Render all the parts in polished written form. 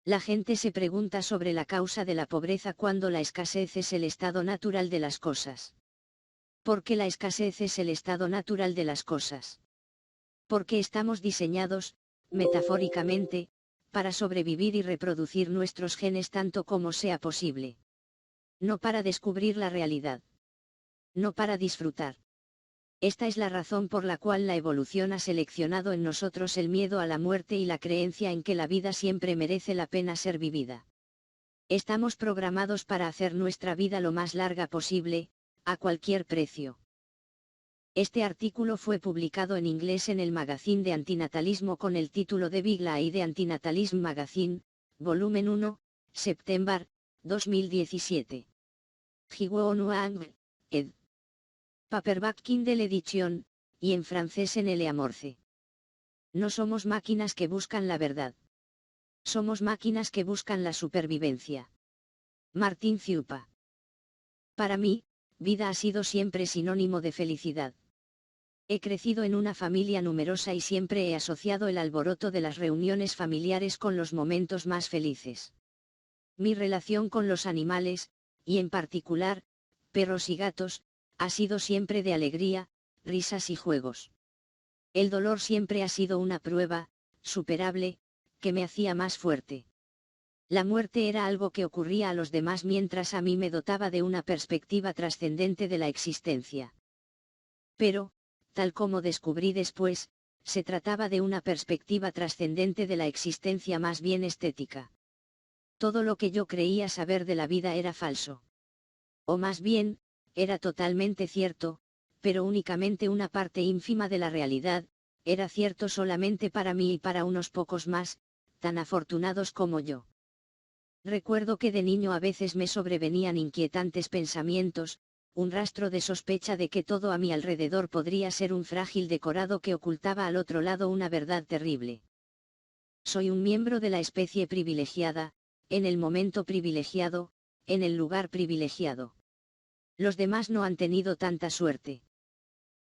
La gente se pregunta sobre la causa de la pobreza cuando la escasez es el estado natural de las cosas. ¿Por qué la escasez es el estado natural de las cosas? Porque estamos diseñados, metafóricamente, para sobrevivir y reproducir nuestros genes tanto como sea posible. No para descubrir la realidad. No para disfrutar. Esta es la razón por la cual la evolución ha seleccionado en nosotros el miedo a la muerte y la creencia en que la vida siempre merece la pena ser vivida. Estamos programados para hacer nuestra vida lo más larga posible, a cualquier precio. Este artículo fue publicado en inglés en el magazine de antinatalismo con el título de Big Lie de Antinatalism Magazine, volumen 1, septiembre 2017. Jiwoo ed. Paperback Kindle Edition, y en francés en L. Amorce. No somos máquinas que buscan la verdad. Somos máquinas que buscan la supervivencia. Martín Ciupa. Para mí, vida ha sido siempre sinónimo de felicidad. He crecido en una familia numerosa y siempre he asociado el alboroto de las reuniones familiares con los momentos más felices. Mi relación con los animales, y en particular, perros y gatos, ha sido siempre de alegría, risas y juegos. El dolor siempre ha sido una prueba, superable, que me hacía más fuerte. La muerte era algo que ocurría a los demás mientras a mí me dotaba de una perspectiva trascendente de la existencia. Pero, tal como descubrí después, se trataba de una perspectiva trascendente de la existencia más bien estética. Todo lo que yo creía saber de la vida era falso. O más bien, era totalmente cierto, pero únicamente una parte ínfima de la realidad, era cierto solamente para mí y para unos pocos más, tan afortunados como yo. Recuerdo que de niño a veces me sobrevenían inquietantes pensamientos, un rastro de sospecha de que todo a mi alrededor podría ser un frágil decorado que ocultaba al otro lado una verdad terrible. Soy un miembro de la especie privilegiada, en el momento privilegiado, en el lugar privilegiado. Los demás no han tenido tanta suerte.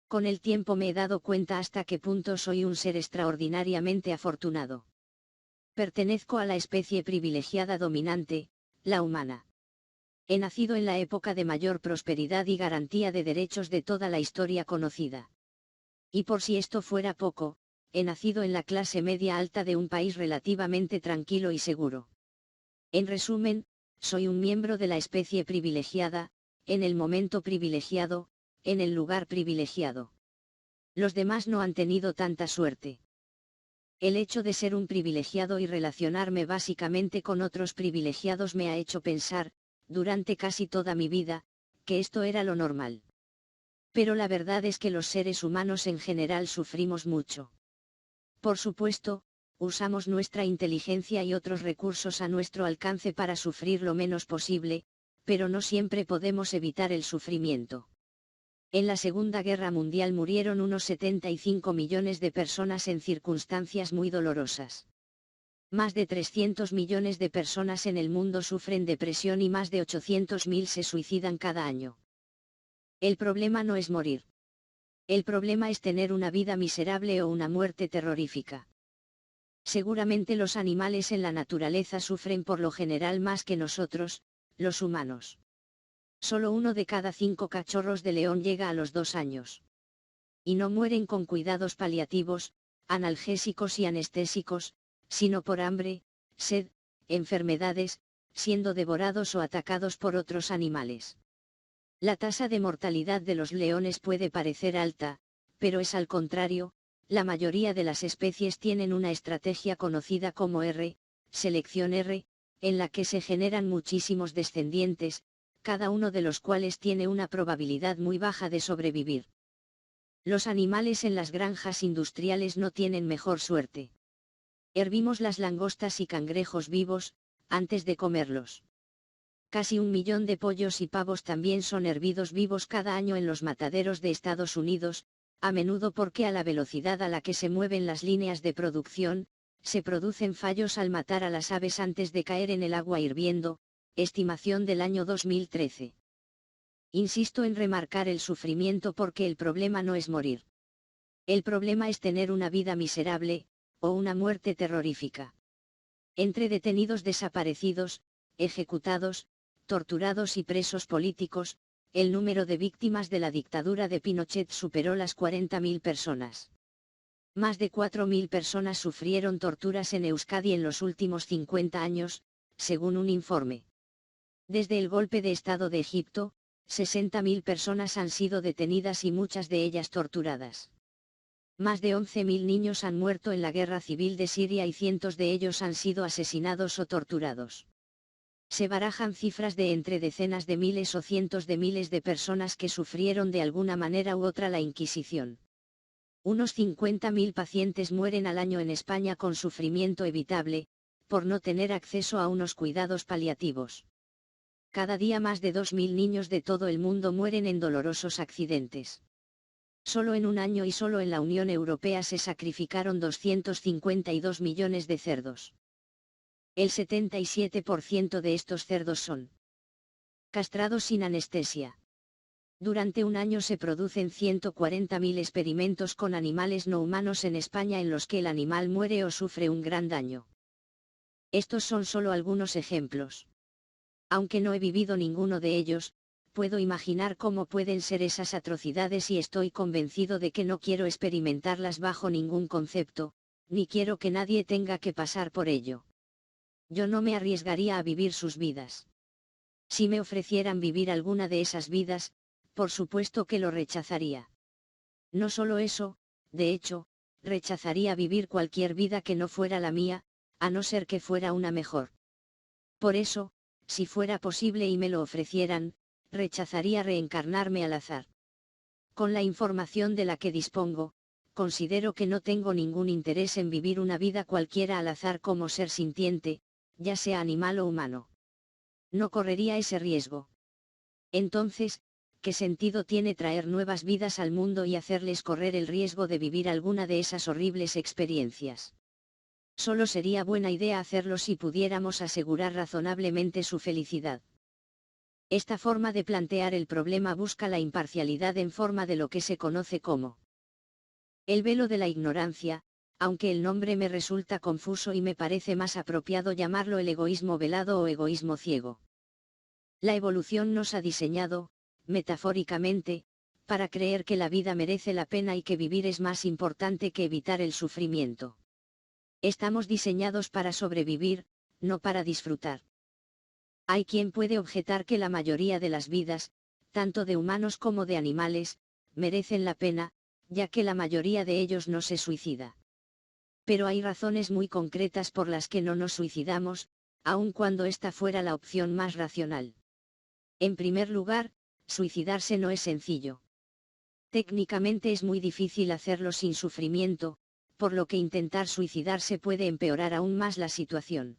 Con el tiempo me he dado cuenta hasta qué punto soy un ser extraordinariamente afortunado. Pertenezco a la especie privilegiada dominante, la humana. He nacido en la época de mayor prosperidad y garantía de derechos de toda la historia conocida. Y por si esto fuera poco, he nacido en la clase media alta de un país relativamente tranquilo y seguro. En resumen, soy un miembro de la especie privilegiada, en el momento privilegiado, en el lugar privilegiado. Los demás no han tenido tanta suerte. El hecho de ser un privilegiado y relacionarme básicamente con otros privilegiados me ha hecho pensar, durante casi toda mi vida, que esto era lo normal. Pero la verdad es que los seres humanos en general sufrimos mucho. Por supuesto, usamos nuestra inteligencia y otros recursos a nuestro alcance para sufrir lo menos posible, pero no siempre podemos evitar el sufrimiento. En la Segunda Guerra Mundial murieron unos 75 millones de personas en circunstancias muy dolorosas. Más de 300 millones de personas en el mundo sufren depresión y más de 800.000 se suicidan cada año. El problema no es morir. El problema es tener una vida miserable o una muerte terrorífica. Seguramente los animales en la naturaleza sufren por lo general más que nosotros, los humanos. Solo 1 de cada 5 cachorros de león llega a los 2 años. Y no mueren con cuidados paliativos, analgésicos y anestésicos, sino por hambre, sed, enfermedades, siendo devorados o atacados por otros animales. La tasa de mortalidad de los leones puede parecer alta, pero es al contrario, la mayoría de las especies tienen una estrategia conocida como selección R, en la que se generan muchísimos descendientes, cada uno de los cuales tiene una probabilidad muy baja de sobrevivir. Los animales en las granjas industriales no tienen mejor suerte. Hervimos las langostas y cangrejos vivos, antes de comerlos. Casi 1 millón de pollos y pavos también son hervidos vivos cada año en los mataderos de Estados Unidos, a menudo porque a la velocidad a la que se mueven las líneas de producción, se producen fallos al matar a las aves antes de caer en el agua hirviendo, estimación del año 2013. Insisto en remarcar el sufrimiento porque el problema no es morir. El problema es tener una vida miserable, o una muerte terrorífica. Entre detenidos desaparecidos, ejecutados, torturados y presos políticos, el número de víctimas de la dictadura de Pinochet superó las 40.000 personas. Más de 4.000 personas sufrieron torturas en Euskadi en los últimos 50 años, según un informe. Desde el golpe de Estado de Egipto, 60.000 personas han sido detenidas y muchas de ellas torturadas. Más de 11.000 niños han muerto en la guerra civil de Siria y cientos de ellos han sido asesinados o torturados. Se barajan cifras de entre decenas de miles o cientos de miles de personas que sufrieron de alguna manera u otra la Inquisición. Unos 50.000 pacientes mueren al año en España con sufrimiento evitable, por no tener acceso a unos cuidados paliativos. Cada día más de 2.000 niños de todo el mundo mueren en dolorosos accidentes. Solo en un año y solo en la Unión Europea se sacrificaron 252 millones de cerdos. El 77% de estos cerdos son castrados sin anestesia. Durante un año se producen 140.000 experimentos con animales no humanos en España en los que el animal muere o sufre un gran daño. Estos son solo algunos ejemplos. Aunque no he vivido ninguno de ellos, puedo imaginar cómo pueden ser esas atrocidades y estoy convencido de que no quiero experimentarlas bajo ningún concepto, ni quiero que nadie tenga que pasar por ello. Yo no me arriesgaría a vivir sus vidas. Si me ofrecieran vivir alguna de esas vidas, por supuesto que lo rechazaría. No solo eso, de hecho, rechazaría vivir cualquier vida que no fuera la mía, a no ser que fuera una mejor. Por eso, si fuera posible y me lo ofrecieran, rechazaría reencarnarme al azar. Con la información de la que dispongo, considero que no tengo ningún interés en vivir una vida cualquiera al azar como ser sintiente, ya sea animal o humano. No correría ese riesgo. Entonces, ¿qué sentido tiene traer nuevas vidas al mundo y hacerles correr el riesgo de vivir alguna de esas horribles experiencias? Solo sería buena idea hacerlo si pudiéramos asegurar razonablemente su felicidad. Esta forma de plantear el problema busca la imparcialidad en forma de lo que se conoce como el velo de la ignorancia, aunque el nombre me resulta confuso y me parece más apropiado llamarlo el egoísmo velado o egoísmo ciego. La evolución nos ha diseñado, metafóricamente, para creer que la vida merece la pena y que vivir es más importante que evitar el sufrimiento. Estamos diseñados para sobrevivir, no para disfrutar. Hay quien puede objetar que la mayoría de las vidas, tanto de humanos como de animales, merecen la pena, ya que la mayoría de ellos no se suicida. Pero hay razones muy concretas por las que no nos suicidamos, aun cuando esta fuera la opción más racional. En primer lugar, suicidarse no es sencillo. Técnicamente es muy difícil hacerlo sin sufrimiento, por lo que intentar suicidarse puede empeorar aún más la situación.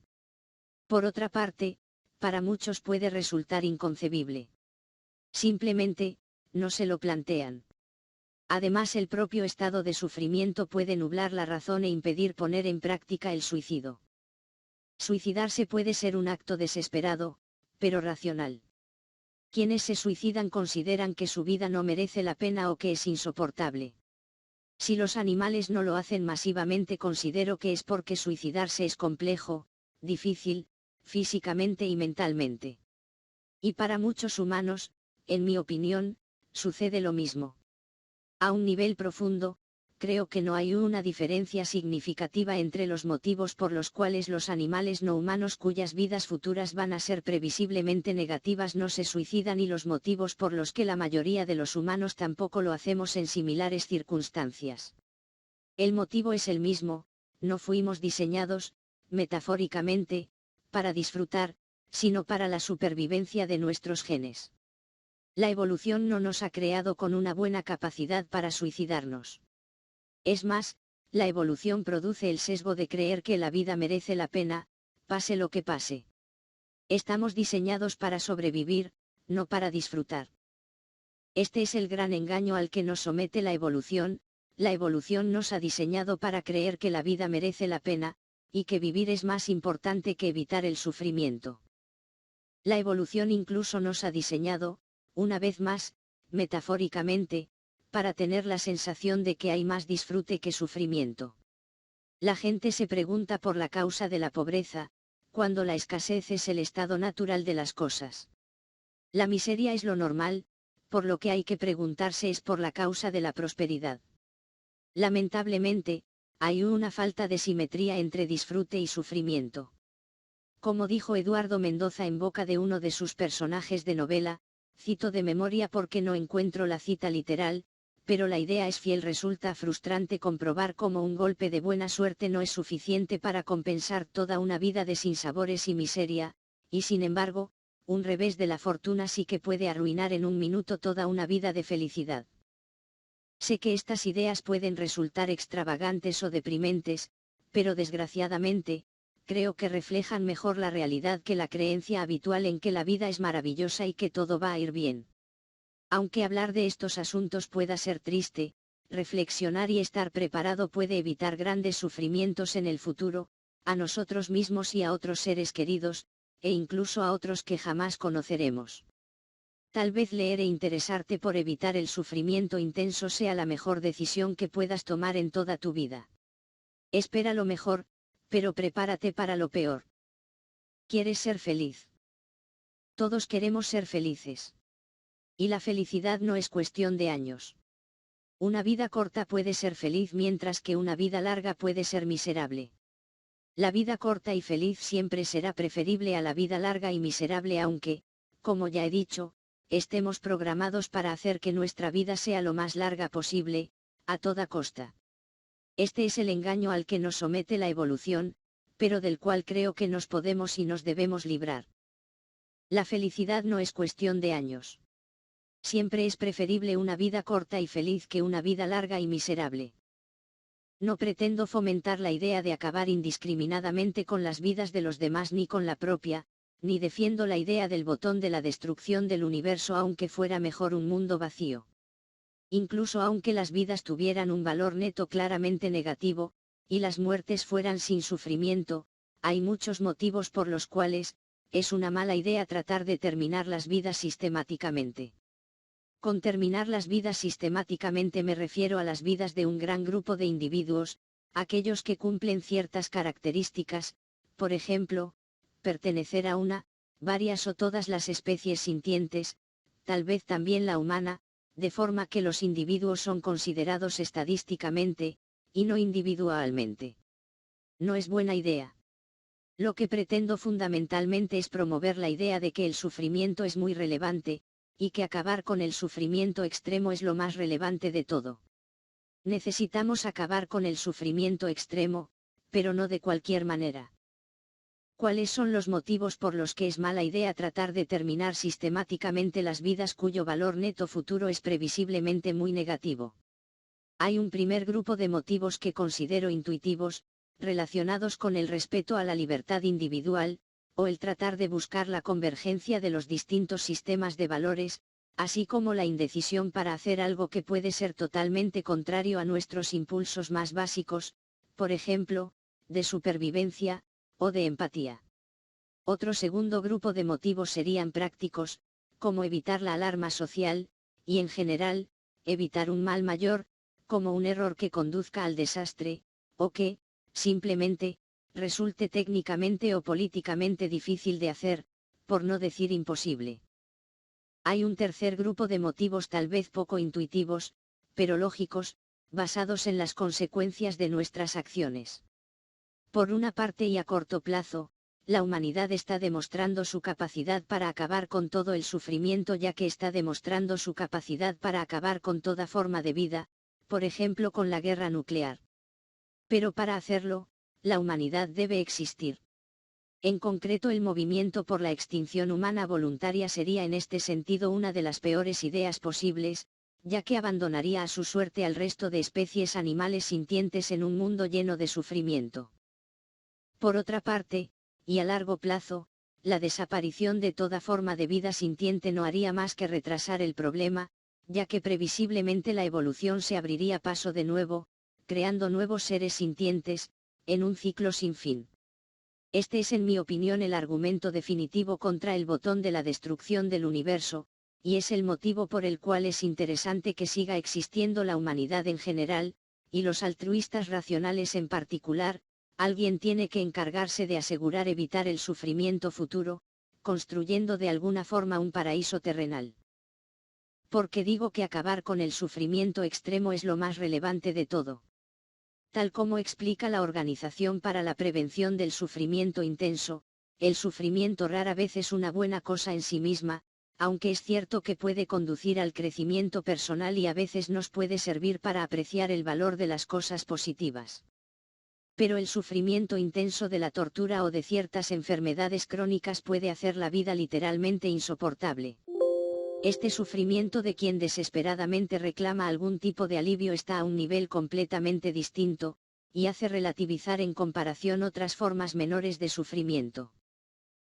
Por otra parte, para muchos puede resultar inconcebible. Simplemente, no se lo plantean. Además, el propio estado de sufrimiento puede nublar la razón e impedir poner en práctica el suicidio. Suicidarse puede ser un acto desesperado, pero racional. Quienes se suicidan consideran que su vida no merece la pena o que es insoportable. Si los animales no lo hacen masivamente, considero que es porque suicidarse es complejo, difícil, físicamente y mentalmente. Y para muchos humanos, en mi opinión, sucede lo mismo. A un nivel profundo, creo que no hay una diferencia significativa entre los motivos por los cuales los animales no humanos cuyas vidas futuras van a ser previsiblemente negativas no se suicidan y los motivos por los que la mayoría de los humanos tampoco lo hacemos en similares circunstancias. El motivo es el mismo, no fuimos diseñados, metafóricamente, para disfrutar, sino para la supervivencia de nuestros genes. La evolución no nos ha creado con una buena capacidad para suicidarnos. Es más, la evolución produce el sesgo de creer que la vida merece la pena, pase lo que pase. Estamos diseñados para sobrevivir, no para disfrutar. Este es el gran engaño al que nos somete la evolución nos ha diseñado para creer que la vida merece la pena, y que vivir es más importante que evitar el sufrimiento. La evolución incluso nos ha diseñado, una vez más, metafóricamente, para tener la sensación de que hay más disfrute que sufrimiento. La gente se pregunta por la causa de la pobreza, cuando la escasez es el estado natural de las cosas. La miseria es lo normal, por lo que hay que preguntarse es por la causa de la prosperidad. Lamentablemente, hay una falta de simetría entre disfrute y sufrimiento. Como dijo Eduardo Mendoza en boca de uno de sus personajes de novela, cito de memoria porque no encuentro la cita literal, pero la idea es fiel: resulta frustrante comprobar cómo un golpe de buena suerte no es suficiente para compensar toda una vida de sinsabores y miseria, y sin embargo, un revés de la fortuna sí que puede arruinar en un minuto toda una vida de felicidad. Sé que estas ideas pueden resultar extravagantes o deprimentes, pero desgraciadamente, creo que reflejan mejor la realidad que la creencia habitual en que la vida es maravillosa y que todo va a ir bien. Aunque hablar de estos asuntos pueda ser triste, reflexionar y estar preparado puede evitar grandes sufrimientos en el futuro, a nosotros mismos y a otros seres queridos, e incluso a otros que jamás conoceremos. Tal vez leer e interesarte por evitar el sufrimiento intenso sea la mejor decisión que puedas tomar en toda tu vida. Espera lo mejor, pero prepárate para lo peor. ¿Quieres ser feliz? Todos queremos ser felices. Y la felicidad no es cuestión de años. Una vida corta puede ser feliz mientras que una vida larga puede ser miserable. La vida corta y feliz siempre será preferible a la vida larga y miserable, aunque, como ya he dicho, estemos programados para hacer que nuestra vida sea lo más larga posible, a toda costa. Este es el engaño al que nos somete la evolución, pero del cual creo que nos podemos y nos debemos librar. La felicidad no es cuestión de años. Siempre es preferible una vida corta y feliz que una vida larga y miserable. No pretendo fomentar la idea de acabar indiscriminadamente con las vidas de los demás ni con la propia, ni defiendo la idea del botón de la destrucción del universo, aunque fuera mejor un mundo vacío. Incluso aunque las vidas tuvieran un valor neto claramente negativo, y las muertes fueran sin sufrimiento, hay muchos motivos por los cuales, es una mala idea tratar de terminar las vidas sistemáticamente. Con terminar las vidas sistemáticamente me refiero a las vidas de un gran grupo de individuos, aquellos que cumplen ciertas características, por ejemplo, pertenecer a una, varias o todas las especies sintientes, tal vez también la humana, de forma que los individuos son considerados estadísticamente, y no individualmente. No es buena idea. Lo que pretendo fundamentalmente es promover la idea de que el sufrimiento es muy relevante, y que acabar con el sufrimiento extremo es lo más relevante de todo. Necesitamos acabar con el sufrimiento extremo, pero no de cualquier manera. ¿Cuáles son los motivos por los que es mala idea tratar de terminar sistemáticamente las vidas cuyo valor neto futuro es previsiblemente muy negativo? Hay un primer grupo de motivos que considero intuitivos, relacionados con el respeto a la libertad individual, o el tratar de buscar la convergencia de los distintos sistemas de valores, así como la indecisión para hacer algo que puede ser totalmente contrario a nuestros impulsos más básicos, por ejemplo, de supervivencia, o de empatía. Otro segundo grupo de motivos serían prácticos, como evitar la alarma social, y en general, evitar un mal mayor, como un error que conduzca al desastre, o que, simplemente, resulte técnicamente o políticamente difícil de hacer, por no decir imposible. Hay un tercer grupo de motivos tal vez poco intuitivos, pero lógicos, basados en las consecuencias de nuestras acciones. Por una parte y a corto plazo, la humanidad está demostrando su capacidad para acabar con todo el sufrimiento, ya que está demostrando su capacidad para acabar con toda forma de vida, por ejemplo con la guerra nuclear. Pero para hacerlo, la humanidad debe existir. En concreto, el movimiento por la extinción humana voluntaria sería en este sentido una de las peores ideas posibles, ya que abandonaría a su suerte al resto de especies animales sintientes en un mundo lleno de sufrimiento. Por otra parte, y a largo plazo, la desaparición de toda forma de vida sintiente no haría más que retrasar el problema, ya que previsiblemente la evolución se abriría paso de nuevo, creando nuevos seres sintientes, en un ciclo sin fin. Este es en mi opinión el argumento definitivo contra el botón de la destrucción del universo, y es el motivo por el cual es interesante que siga existiendo la humanidad en general, y los altruistas racionales en particular, alguien tiene que encargarse de asegurar evitar el sufrimiento futuro, construyendo de alguna forma un paraíso terrenal. Porque digo que acabar con el sufrimiento extremo es lo más relevante de todo. Tal como explica la Organización para la Prevención del Sufrimiento Intenso, el sufrimiento rara vez es una buena cosa en sí misma, aunque es cierto que puede conducir al crecimiento personal y a veces nos puede servir para apreciar el valor de las cosas positivas. Pero el sufrimiento intenso de la tortura o de ciertas enfermedades crónicas puede hacer la vida literalmente insoportable. Este sufrimiento de quien desesperadamente reclama algún tipo de alivio está a un nivel completamente distinto, y hace relativizar en comparación otras formas menores de sufrimiento.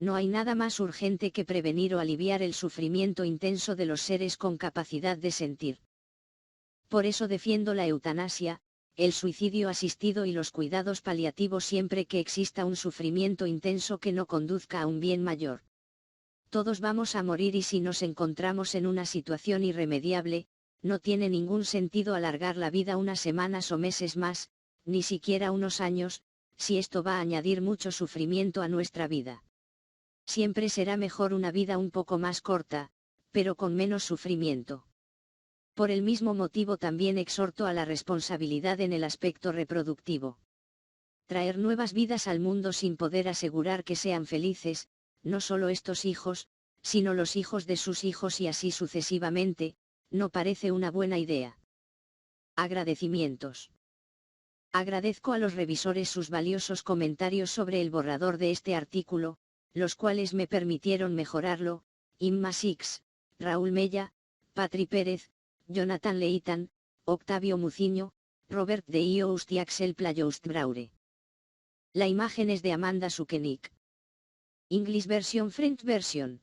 No hay nada más urgente que prevenir o aliviar el sufrimiento intenso de los seres con capacidad de sentir. Por eso defiendo la eutanasia, el suicidio asistido y los cuidados paliativos siempre que exista un sufrimiento intenso que no conduzca a un bien mayor. Todos vamos a morir y si nos encontramos en una situación irremediable, no tiene ningún sentido alargar la vida unas semanas o meses más, ni siquiera unos años, si esto va a añadir mucho sufrimiento a nuestra vida. Siempre será mejor una vida un poco más corta, pero con menos sufrimiento. Por el mismo motivo también exhorto a la responsabilidad en el aspecto reproductivo. Traer nuevas vidas al mundo sin poder asegurar que sean felices, no solo estos hijos, sino los hijos de sus hijos y así sucesivamente, no parece una buena idea. Agradecimientos. Agradezco a los revisores sus valiosos comentarios sobre el borrador de este artículo, los cuales me permitieron mejorarlo. Imma Six, Raúl Mella, Patri Pérez, Jonathan Leitan, Octavio Muciño, Robert de Ioust y Axel Playoust Braure. La imagen es de Amanda Sukenik. English version French version.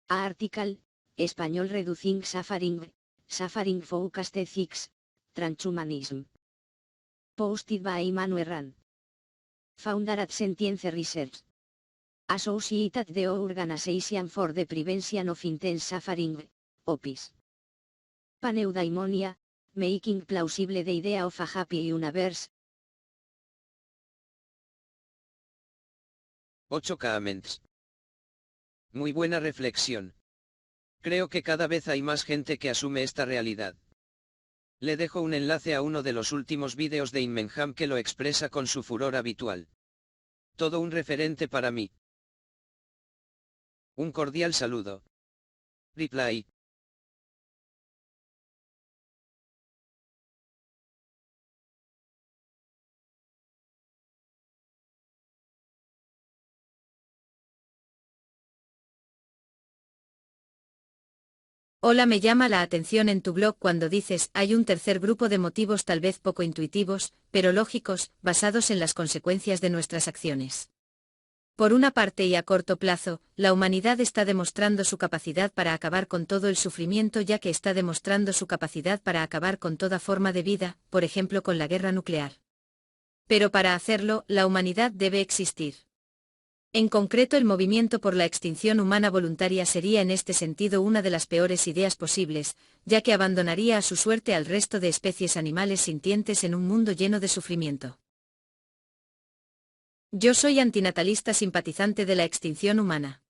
A article, español Reducing Suffering Focused Ethics, Transhumanism. Posted by Manu Herrán. Founder at Sentience Research. Associated the Organization for the Prevention of Intense Suffering, OPIS. Paneudaimonia, Making Plausible the Idea of a Happy Universe. 8 comments. Muy buena reflexión. Creo que cada vez hay más gente que asume esta realidad. Le dejo un enlace a uno de los últimos vídeos de Immenham que lo expresa con su furor habitual. Todo un referente para mí. Un cordial saludo. Reply. Hola, me llama la atención en tu blog cuando dices, hay un tercer grupo de motivos tal vez poco intuitivos, pero lógicos, basados en las consecuencias de nuestras acciones. Por una parte y a corto plazo, la humanidad está demostrando su capacidad para acabar con todo el sufrimiento ya que está demostrando su capacidad para acabar con toda forma de vida, por ejemplo con la guerra nuclear. Pero para hacerlo, la humanidad debe existir. En concreto, el movimiento por la extinción humana voluntaria sería en este sentido una de las peores ideas posibles, ya que abandonaría a su suerte al resto de especies animales sintientes en un mundo lleno de sufrimiento. Yo soy antinatalista simpatizante de la extinción humana.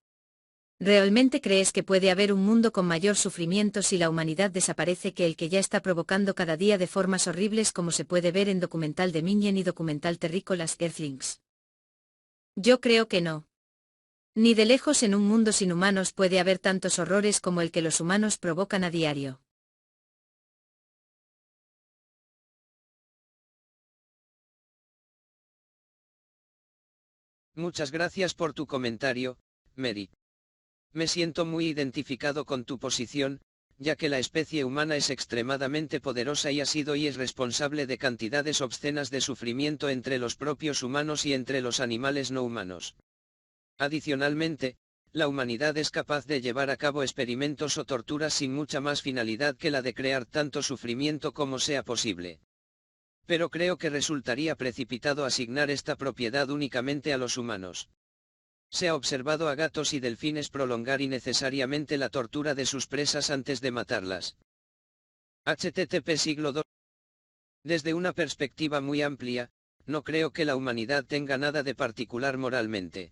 ¿Realmente crees que puede haber un mundo con mayor sufrimiento si la humanidad desaparece que el que ya está provocando cada día de formas horribles como se puede ver en documental de Minion y documental terrícolas Earthlings? Yo creo que no. Ni de lejos en un mundo sin humanos puede haber tantos horrores como el que los humanos provocan a diario. Muchas gracias por tu comentario, Mary. Me siento muy identificado con tu posición, ya que la especie humana es extremadamente poderosa y ha sido y es responsable de cantidades obscenas de sufrimiento entre los propios humanos y entre los animales no humanos. Adicionalmente, la humanidad es capaz de llevar a cabo experimentos o torturas sin mucha más finalidad que la de crear tanto sufrimiento como sea posible. Pero creo que resultaría precipitado asignar esta propiedad únicamente a los humanos. Se ha observado a gatos y delfines prolongar innecesariamente la tortura de sus presas antes de matarlas. http:// Desde una perspectiva muy amplia, no creo que la humanidad tenga nada de particular moralmente.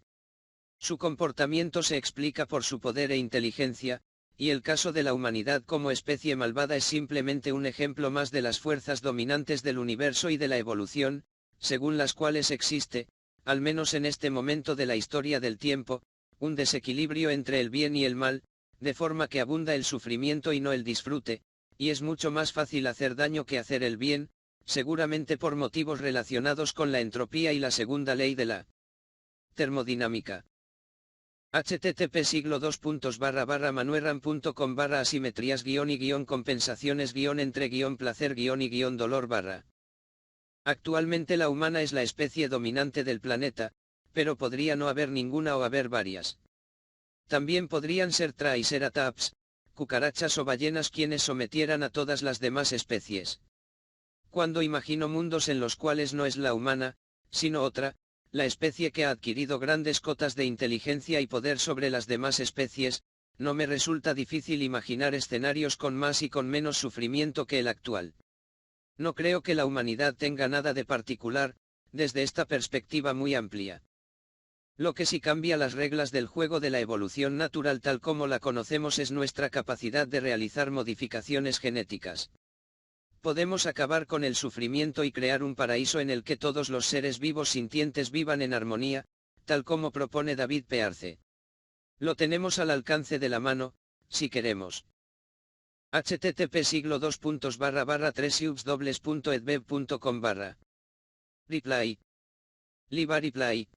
Su comportamiento se explica por su poder e inteligencia, y el caso de la humanidad como especie malvada es simplemente un ejemplo más de las fuerzas dominantes del universo y de la evolución, según las cuales existe, al menos en este momento de la historia del tiempo, un desequilibrio entre el bien y el mal, de forma que abunda el sufrimiento y no el disfrute, y es mucho más fácil hacer daño que hacer el bien, seguramente por motivos relacionados con la entropía y la segunda ley de la termodinámica. http://manuerram.com/asimetrías-y-compensaciones-entre-placer-y-dolor-. Actualmente la humana es la especie dominante del planeta, pero podría no haber ninguna o haber varias. También podrían ser triceratops, cucarachas o ballenas quienes sometieran a todas las demás especies. Cuando imagino mundos en los cuales no es la humana, sino otra, la especie que ha adquirido grandes cotas de inteligencia y poder sobre las demás especies, no me resulta difícil imaginar escenarios con más y con menos sufrimiento que el actual. No creo que la humanidad tenga nada de particular, desde esta perspectiva muy amplia. Lo que sí cambia las reglas del juego de la evolución natural tal como la conocemos es nuestra capacidad de realizar modificaciones genéticas. Podemos acabar con el sufrimiento y crear un paraíso en el que todos los seres vivos sintientes vivan en armonía, tal como propone David Pearce. Lo tenemos al alcance de la mano, si queremos. http://3ubs://edweb.com/. Reply. Liva reply.